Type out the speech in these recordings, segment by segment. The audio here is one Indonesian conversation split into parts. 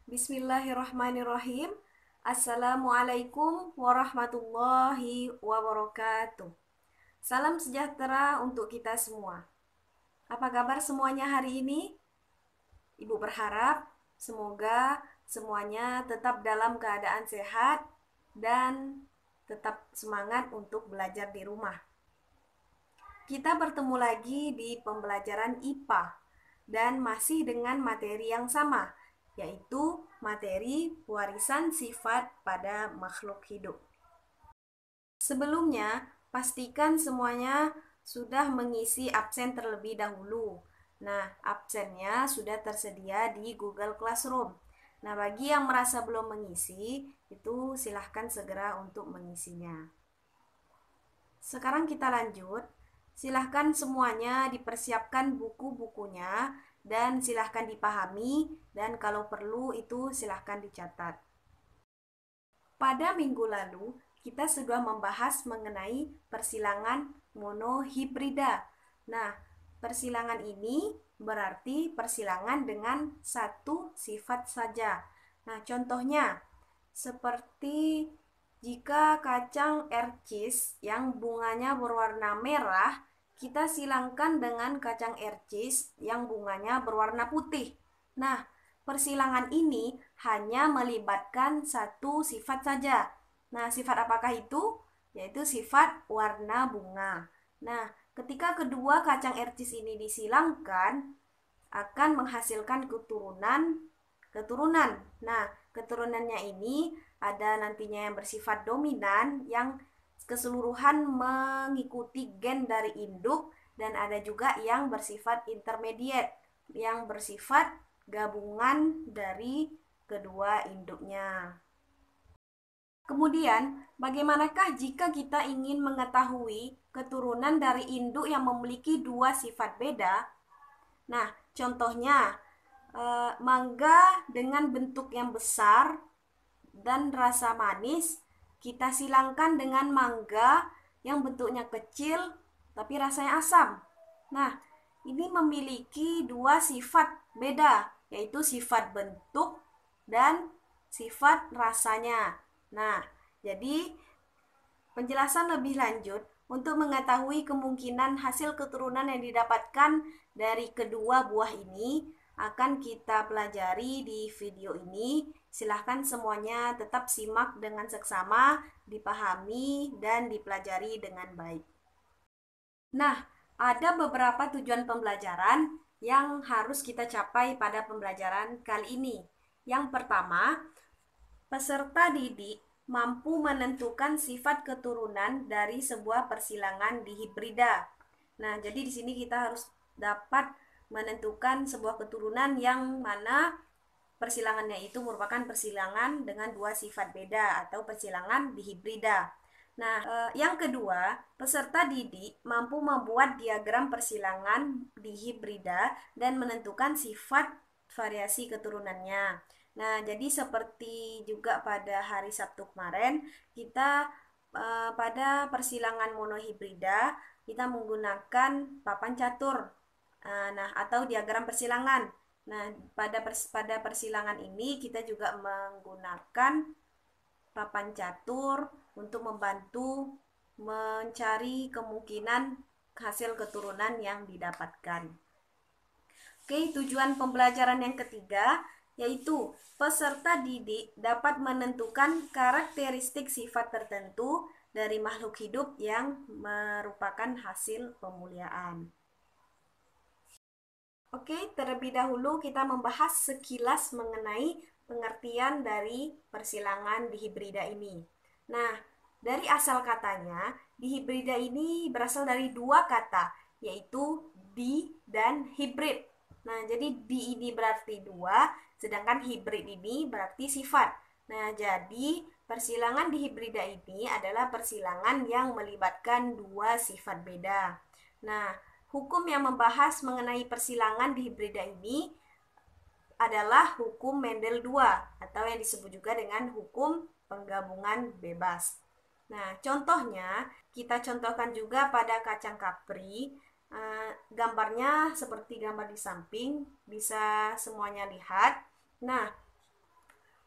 Bismillahirrahmanirrahim. Assalamualaikum warahmatullahi wabarakatuh. Salam sejahtera untuk kita semua. Apa kabar semuanya hari ini? Ibu berharap semoga semuanya tetap dalam keadaan sehat dan tetap semangat untuk belajar di rumah. Kita bertemu lagi di pembelajaran IPA dan masih dengan materi yang sama, yaitu materi warisan sifat pada makhluk hidup. Sebelumnya, pastikan semuanya sudah mengisi absen terlebih dahulu. Nah, absennya sudah tersedia di Google Classroom. Nah, bagi yang merasa belum mengisi, itu silahkan segera untuk mengisinya. Sekarang kita lanjut. Silahkan semuanya dipersiapkan buku-bukunya dan silahkan dipahami, dan kalau perlu itu silahkan dicatat. Pada minggu lalu, kita sudah membahas mengenai persilangan monohibrida. Nah, persilangan ini berarti persilangan dengan satu sifat saja. Nah, contohnya seperti jika kacang ercis yang bunganya berwarna merah, kita silangkan dengan kacang ercis yang bunganya berwarna putih. Nah, persilangan ini hanya melibatkan satu sifat saja. Nah, sifat apakah itu? Yaitu sifat warna bunga. Nah, ketika kedua kacang ercis ini disilangkan, akan menghasilkan keturunan. Nah, keturunannya ini ada nantinya yang bersifat dominan yang keseluruhan mengikuti gen dari induk, dan ada juga yang bersifat intermediate yang bersifat gabungan dari kedua induknya. Kemudian, bagaimanakah jika kita ingin mengetahui keturunan dari induk yang memiliki dua sifat beda? Nah, contohnya mangga dengan bentuk yang besar dan rasa manis kita silangkan dengan mangga yang bentuknya kecil tapi rasanya asam. Nah, ini memiliki dua sifat beda, yaitu sifat bentuk dan sifat rasanya. Nah, jadi penjelasan lebih lanjut untuk mengetahui kemungkinan hasil keturunan yang didapatkan dari kedua buah ini akan kita pelajari di video ini. Silahkan semuanya tetap simak dengan seksama, dipahami, dan dipelajari dengan baik. Nah, ada beberapa tujuan pembelajaran yang harus kita capai pada pembelajaran kali ini. Yang pertama, peserta didik mampu menentukan sifat keturunan dari sebuah persilangan dihibrida. Nah, jadi di sini kita harus dapat menentukan sebuah keturunan yang mana persilangannya itu merupakan persilangan dengan dua sifat beda atau persilangan dihibrida. Nah, yang kedua, peserta didik mampu membuat diagram persilangan dihibrida dan menentukan sifat variasi keturunannya. Nah, jadi seperti juga pada hari Sabtu kemarin, kita pada persilangan monohibrida, kita menggunakan papan catur. Nah, atau diagram persilangan. Nah, pada persilangan ini kita juga menggunakan papan catur untuk membantu mencari kemungkinan hasil keturunan yang didapatkan. Oke, tujuan pembelajaran yang ketiga yaitu peserta didik dapat menentukan karakteristik sifat tertentu dari makhluk hidup yang merupakan hasil pemuliaan. Oke, terlebih dahulu kita membahas sekilas mengenai pengertian dari persilangan dihibrida ini. Nah, dari asal katanya, dihibrida ini berasal dari dua kata, yaitu di dan hibrid. Nah, jadi di ini berarti dua, sedangkan hibrid ini berarti sifat. Nah, jadi persilangan dihibrida ini adalah persilangan yang melibatkan dua sifat beda. Nah, hukum yang membahas mengenai persilangan dihibrida ini adalah hukum Mendel II atau yang disebut juga dengan hukum penggabungan bebas. Nah, contohnya kita contohkan juga pada kacang kapri. Gambarnya seperti gambar di samping, bisa semuanya lihat. Nah,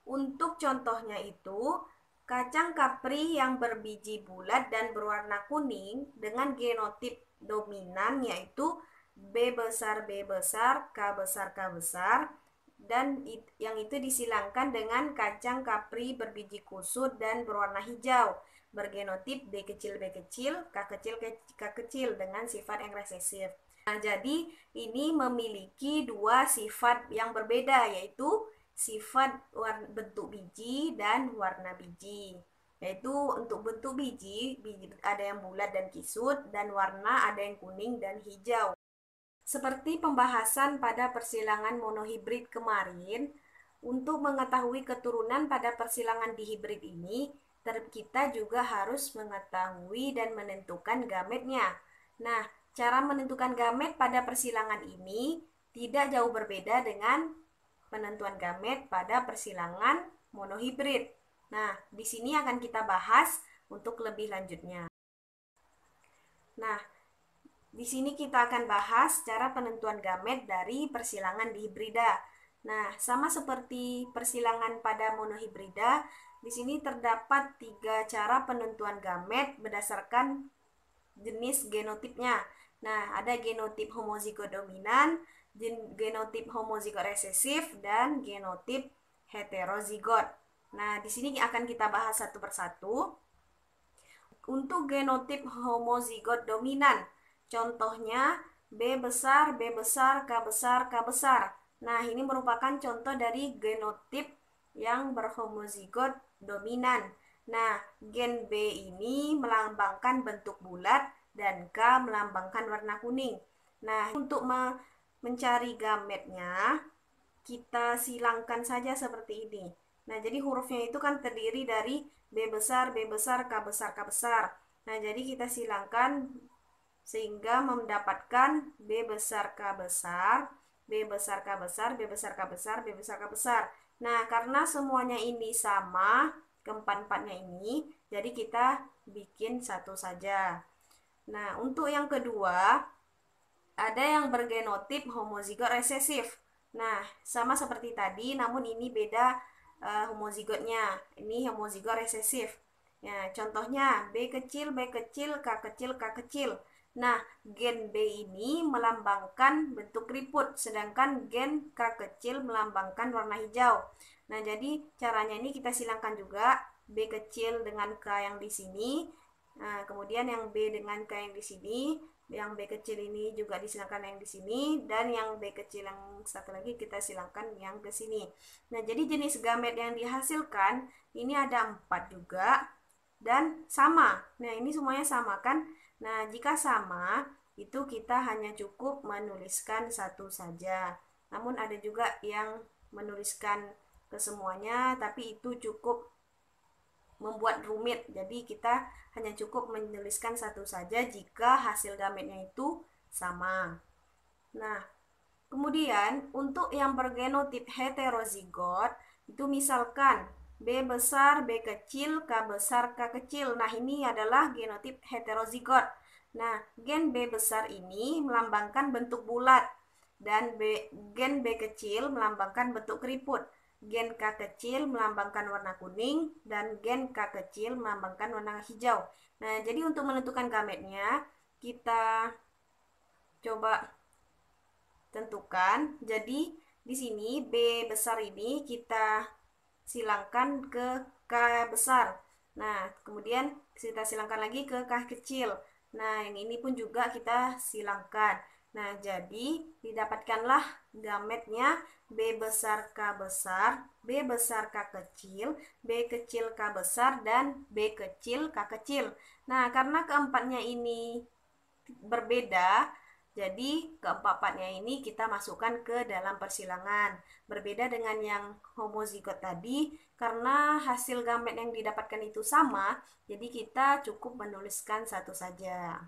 Untuk contohnya itu, kacang kapri yang berbiji bulat dan berwarna kuning dengan genotip dominan yaitu B besar, B besar, K besar, K besar, dan yang itu disilangkan dengan kacang kapri berbiji kusut dan berwarna hijau bergenotip B kecil, B kecil, K kecil, K kecil dengan sifat yang resesif. Nah, jadi ini memiliki dua sifat yang berbeda, yaitu sifat bentuk biji dan warna biji. Yaitu untuk bentuk biji ada yang bulat dan kisut, dan warna ada yang kuning dan hijau. Seperti pembahasan pada persilangan monohibrid kemarin, untuk mengetahui keturunan pada persilangan dihibrid ini, kita juga harus mengetahui dan menentukan gametnya. Nah, cara menentukan gamet pada persilangan ini tidak jauh berbeda dengan penentuan gamet pada persilangan monohibrid. Nah, di sini akan kita bahas untuk lebih lanjutnya. Nah, di sini kita akan bahas cara penentuan gamet dari persilangan dihibrida. Nah, sama seperti persilangan pada monohibrida, di sini terdapat 3 cara penentuan gamet berdasarkan jenis genotipnya. Nah, ada genotip homozigot dominan, genotip homozigot resesif, dan genotip heterozigot. Nah, di sini akan kita bahas satu persatu. Untuk genotip homozigot dominan, contohnya B besar, B besar, K besar, K besar. Nah, ini merupakan contoh dari genotip yang berhomozigot dominan. Nah, gen B ini melambangkan bentuk bulat dan K melambangkan warna kuning. Nah, untuk mencari gametnya, kita silangkan saja seperti ini. Nah, jadi hurufnya itu kan terdiri dari B besar, B besar, K besar, K besar. Nah, jadi kita silangkan sehingga mendapatkan B besar, K besar, B besar, K besar, B besar, K besar, B besar, K besar. Nah, karena semuanya ini sama, keempat-empatnya ini, jadi kita bikin satu saja. Nah, untuk yang kedua, ada yang bergenotip homozigot resesif. Nah, sama seperti tadi, namun ini beda homozigotnya. Ini homozigot resesif. Ya, contohnya B kecil, B kecil, K kecil, K kecil. Nah, gen B ini melambangkan bentuk keriput, sedangkan gen K kecil melambangkan warna hijau. Nah, jadi caranya ini kita silangkan juga B kecil dengan K yang di sini. Nah, kemudian yang B dengan K yang di sini, yang B kecil ini juga disilangkan yang di sini, dan yang B kecil yang satu lagi kita silangkan yang ke sini. Nah, jadi jenis gamet yang dihasilkan ini ada 4 juga dan sama. Nah, ini semuanya sama kan? Nah, jika sama, itu kita hanya cukup menuliskan satu saja. Namun ada juga yang menuliskan kesemuanya, tapi itu cukup membuat rumit. Jadi kita hanya cukup menuliskan satu saja jika hasil gametnya itu sama. Nah, kemudian untuk yang bergenotip heterozigot, itu misalkan B besar, B kecil, K besar, K kecil. Nah, ini adalah genotip heterozigot. Nah, gen B besar ini melambangkan bentuk bulat dan gen B kecil melambangkan bentuk keriput. Gen K kecil melambangkan warna kuning dan gen K kecil melambangkan warna hijau. Nah, jadi untuk menentukan gametnya, kita coba tentukan. Jadi di sini B besar ini kita silangkan ke K besar. Nah, kemudian kita silangkan lagi ke K kecil. Nah, yang ini pun juga kita silangkan. Nah, jadi didapatkanlah gametnya B besar K besar, B besar K kecil, B kecil K besar, dan B kecil K kecil. Nah, karena keempatnya ini berbeda, jadi keempat-empatnya ini kita masukkan ke dalam persilangan. Berbeda dengan yang homozigot tadi, karena hasil gamet yang didapatkan itu sama, jadi kita cukup menuliskan satu saja.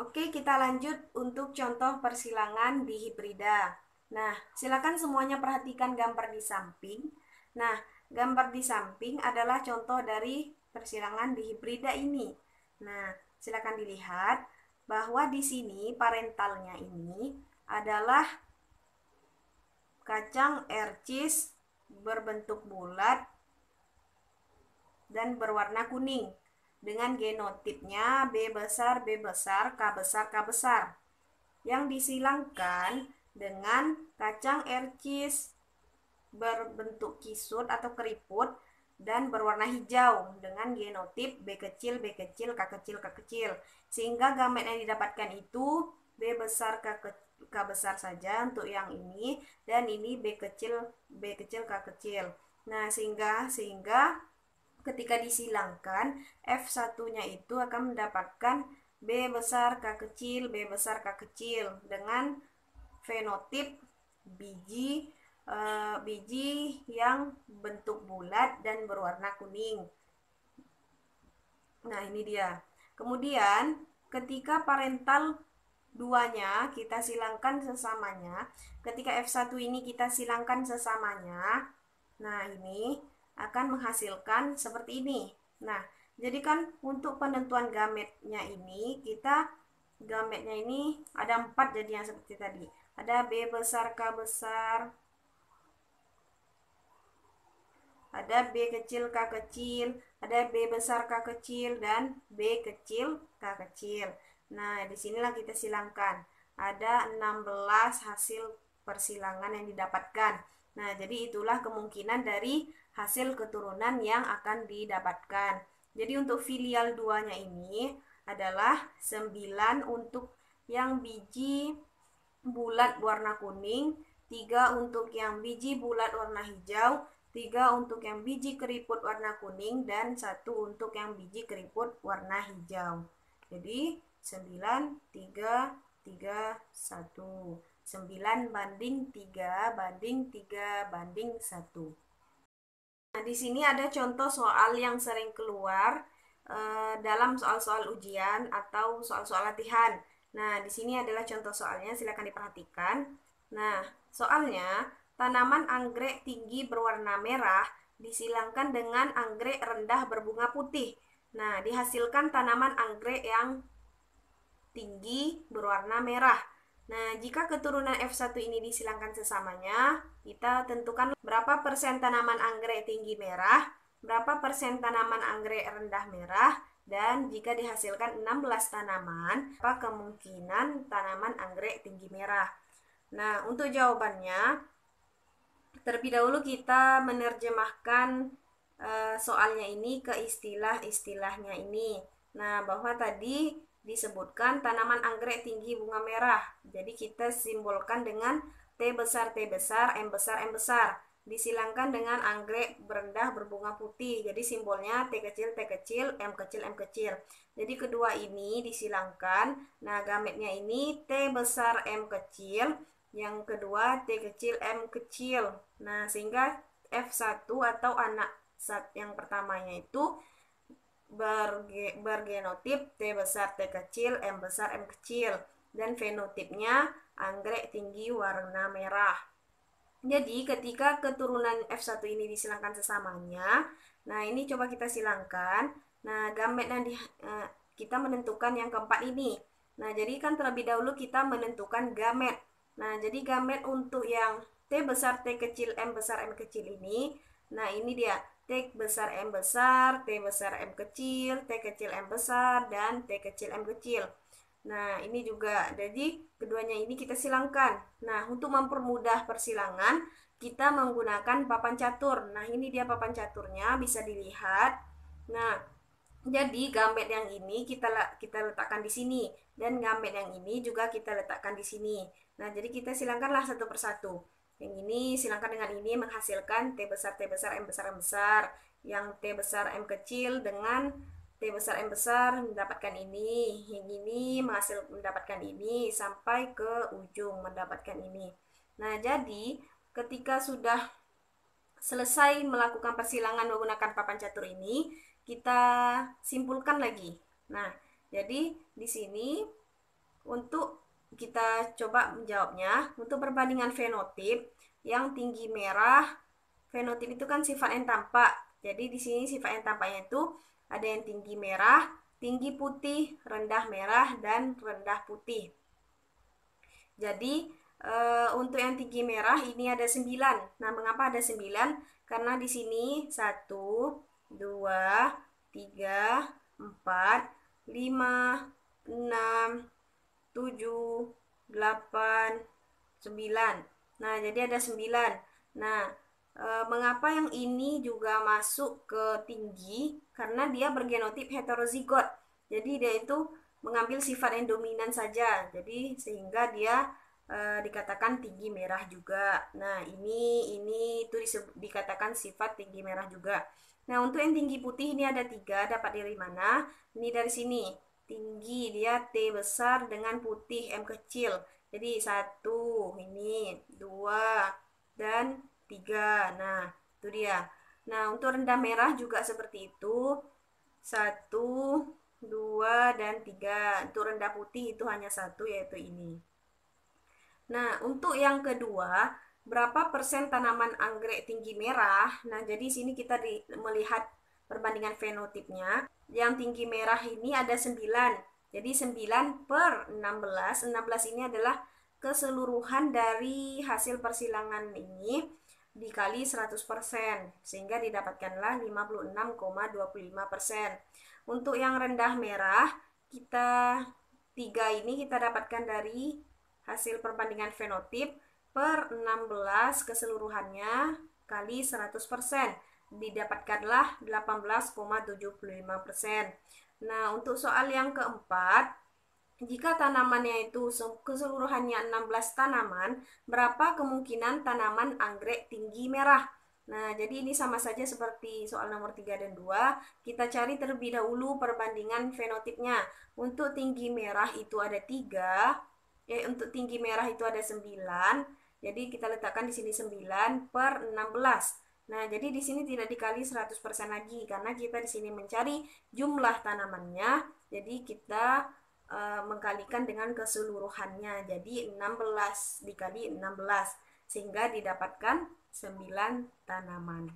Oke, kita lanjut untuk contoh persilangan dihibrida. Nah, silakan semuanya perhatikan gambar di samping. Nah, gambar di samping adalah contoh dari persilangan dihibrida ini. Nah, silakan dilihat bahwa di sini parentalnya ini adalah kacang ercis berbentuk bulat dan berwarna kuning dengan genotipnya B besar, B besar, K besar, K besar, yang disilangkan dengan kacang air cheese berbentuk kisut atau keriput dan berwarna hijau dengan genotip B kecil, B kecil, K kecil, K kecil. Sehingga gamet yang didapatkan itu B besar, K besar saja untuk yang ini, dan ini B kecil, B kecil, K kecil. Nah, sehingga ketika disilangkan F1-nya itu akan mendapatkan B besar, K kecil, B besar, K kecil dengan fenotip biji yang bentuk bulat dan berwarna kuning. Nah, ini dia. Kemudian, ketika parental 2-nya kita silangkan sesamanya, ketika F1 ini kita silangkan sesamanya, nah ini akan menghasilkan seperti ini. Nah, jadi kan untuk penentuan gametnya ini, gametnya ini ada 4 jadi yang seperti tadi. Ada B besar, K besar, ada B kecil, K kecil, ada B besar, K kecil, dan B kecil, K kecil. Nah, disinilah kita silangkan. Ada 16 hasil persilangan yang didapatkan. Nah, jadi itulah kemungkinan dari hasil keturunan yang akan didapatkan. Jadi untuk filial 2-nya ini adalah 9 untuk yang biji bulat warna kuning, 3 untuk yang biji bulat warna hijau, 3 untuk yang biji keriput warna kuning, dan 1 untuk yang biji keriput warna hijau. Jadi 9, 3, 3, 1. 9 banding 3 banding 3 banding 1. Nah, di sini ada contoh soal yang sering keluar dalam soal-soal ujian atau soal-soal latihan. Nah, di sini adalah contoh soalnya, silakan diperhatikan. Nah, soalnya tanaman anggrek tinggi berwarna merah disilangkan dengan anggrek rendah berbunga putih. Nah, dihasilkan tanaman anggrek yang tinggi berwarna merah. Nah, jika keturunan F1 ini disilangkan sesamanya, kita tentukan berapa persen tanaman anggrek tinggi merah, berapa persen tanaman anggrek rendah merah, dan jika dihasilkan 16 tanaman, apa kemungkinan tanaman anggrek tinggi merah. Nah, untuk jawabannya, terlebih dahulu kita menerjemahkan soalnya ini ke istilah-istilahnya ini. Nah, bahwa tadi disebutkan tanaman anggrek tinggi bunga merah. Jadi kita simbolkan dengan T besar, T besar, M besar, M besar. Disilangkan dengan anggrek berendah berbunga putih. Jadi simbolnya T kecil, T kecil, M kecil, M kecil. Jadi kedua ini disilangkan. Nah, gametnya ini T besar, M kecil. Yang kedua T kecil, M kecil. Nah, sehingga F1 atau anak yang pertamanya itu bergenotip T besar, T kecil, M besar, M kecil, dan fenotipnya anggrek tinggi warna merah. Jadi ketika keturunan F1 ini disilangkan sesamanya, nah ini coba kita silangkan. Nah, gamet yang kita menentukan yang keempat ini. Nah, jadi kan terlebih dahulu kita menentukan gamet. Nah, jadi gamet untuk yang T besar, T kecil, M besar, M kecil ini, nah ini dia, T besar, M besar, T besar, M kecil, T kecil, M besar, dan T kecil, M kecil. Nah, ini juga, jadi keduanya ini kita silangkan. Nah, untuk mempermudah persilangan, kita menggunakan papan catur. Nah, ini dia papan caturnya, bisa dilihat. Nah, jadi gamet yang ini kita letakkan di sini, dan gamet yang ini juga kita letakkan di sini. Nah, jadi kita silangkanlah satu persatu. Yang ini silangkan dengan ini menghasilkan T besar, T besar, M besar, M besar. Yang T besar, M kecil dengan T besar, M besar mendapatkan ini. Yang ini mendapatkan ini sampai ke ujung mendapatkan ini. Nah, jadi ketika sudah selesai melakukan persilangan menggunakan papan catur ini, kita simpulkan lagi. Nah, jadi di sini untuk kita coba menjawabnya, untuk perbandingan fenotip yang tinggi merah, fenotip itu kan sifat yang tampak. Jadi di sini sifat yang tampaknya itu ada yang tinggi merah, tinggi putih, rendah merah, dan rendah putih. Jadi Untuk yang tinggi merah ini ada 9. Nah, mengapa ada 9? Karena di sini 1, 2, 3, 4, 5, 6, 7, 8, 9. Nah, jadi ada 9. Nah, mengapa yang ini juga masuk ke tinggi? Karena dia bergenotip heterozigot. Jadi dia itu mengambil sifat yang dominan saja. Jadi sehingga dia dikatakan tinggi merah juga. Nah, ini itu dikatakan sifat tinggi merah juga. Nah, untuk yang tinggi putih ini ada 3, dapat dari mana? Ini dari sini. Tinggi dia T besar dengan putih M kecil. Jadi 1, ini 2 dan 3. Nah, itu dia. Nah, untuk rendah merah juga seperti itu. 1, 2 dan 3. Untuk rendah putih itu hanya 1, yaitu ini. Nah, untuk yang kedua, berapa persen tanaman anggrek tinggi merah? Nah, jadi sini kita melihat perbandingan fenotipnya. Yang tinggi merah ini ada 9. Jadi 9 per 16. 16 ini adalah keseluruhan dari hasil persilangan ini dikali 100%, sehingga didapatkanlah 56,25%. Untuk yang rendah merah, kita 3 ini kita dapatkan dari hasil perbandingan fenotip per 16 keseluruhannya kali 100%, didapatkanlah 18,75%. Nah, untuk soal yang keempat, jika tanamannya itu keseluruhannya 16 tanaman, berapa kemungkinan tanaman anggrek tinggi merah? Nah, jadi ini sama saja seperti soal nomor 3 dan 2. Kita cari terlebih dahulu perbandingan fenotipnya. Untuk tinggi merah itu ada 3. Untuk tinggi merah itu ada 9. Jadi kita letakkan di sini 9 per 16. Nah, jadi di sini tidak dikali 100% lagi karena kita di sini mencari jumlah tanamannya. Jadi kita mengkalikan dengan keseluruhannya. Jadi 16 dikali 16 sehingga didapatkan 9 tanaman.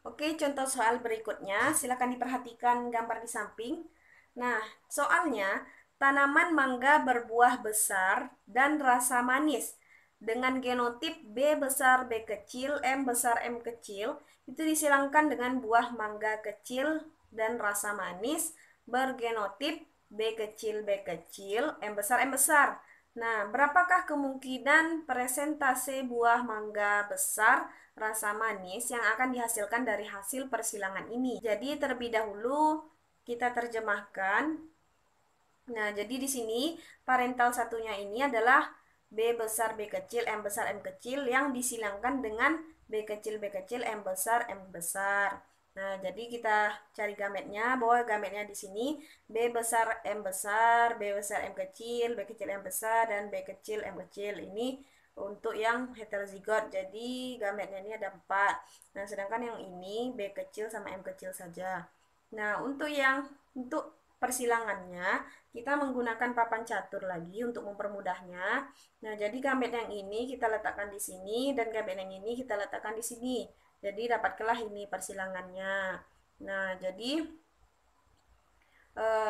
Oke, contoh soal berikutnya, silakan diperhatikan gambar di samping. Nah, soalnya tanaman mangga berbuah besar dan rasa manis dengan genotip B besar B kecil, M besar M kecil, itu disilangkan dengan buah mangga kecil dan rasa manis bergenotip B kecil B kecil, M besar M besar. Nah, berapakah kemungkinan presentase buah mangga besar rasa manis yang akan dihasilkan dari hasil persilangan ini? Jadi terlebih dahulu kita terjemahkan. Nah, jadi di sini parental satunya ini adalah B besar B kecil, M besar M kecil yang disilangkan dengan B kecil B kecil, M besar M besar. Nah, jadi kita cari gametnya, bahwa gametnya di sini B besar M besar, B besar M kecil, B kecil M besar, dan B kecil M kecil. Ini untuk yang heterozigot. Jadi gametnya ini ada 4. Nah, sedangkan yang ini B kecil sama M kecil saja. Nah, untuk persilangannya kita menggunakan papan catur lagi untuk mempermudahnya. Nah, jadi gamet yang ini kita letakkan di sini dan gamet yang ini kita letakkan di sini. Jadi dapatkanlah ini persilangannya. Nah, jadi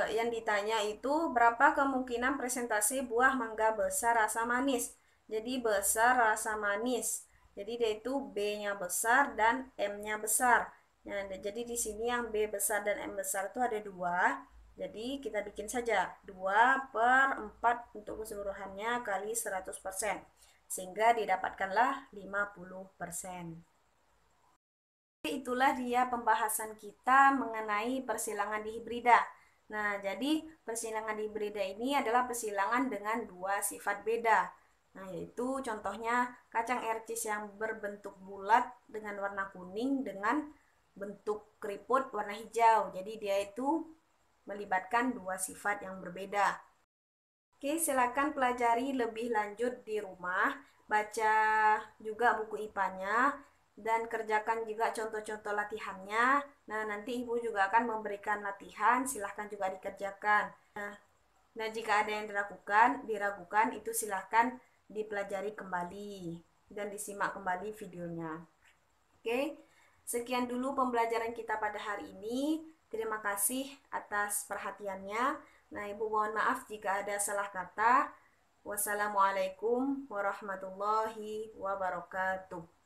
yang ditanya itu berapa kemungkinan presentasi buah mangga besar rasa manis. Jadi besar rasa manis. Jadi dia itu B-nya besar dan M-nya besar. Nah, jadi di sini yang B besar dan M besar itu ada 2. Jadi kita bikin saja 2 per 4 untuk keseluruhannya kali 100%. Sehingga didapatkanlah 50%. Itulah dia pembahasan kita mengenai persilangan dihibrida. Nah, jadi persilangan hibrida ini adalah persilangan dengan 2 sifat beda. Nah, yaitu contohnya kacang ercis yang berbentuk bulat dengan warna kuning dengan bentuk keriput warna hijau. Jadi dia itu melibatkan 2 sifat yang berbeda. Oke, silakan pelajari lebih lanjut di rumah, baca juga buku IPA-nya, dan kerjakan juga contoh-contoh latihannya. Nah, nanti Ibu juga akan memberikan latihan, silahkan juga dikerjakan. Nah, jika ada yang diragukan, itu silahkan dipelajari kembali dan disimak kembali videonya. Oke, sekian dulu pembelajaran kita pada hari ini. Terima kasih atas perhatiannya. Nah, Ibu mohon maaf jika ada salah kata. Wassalamualaikum warahmatullahi wabarakatuh.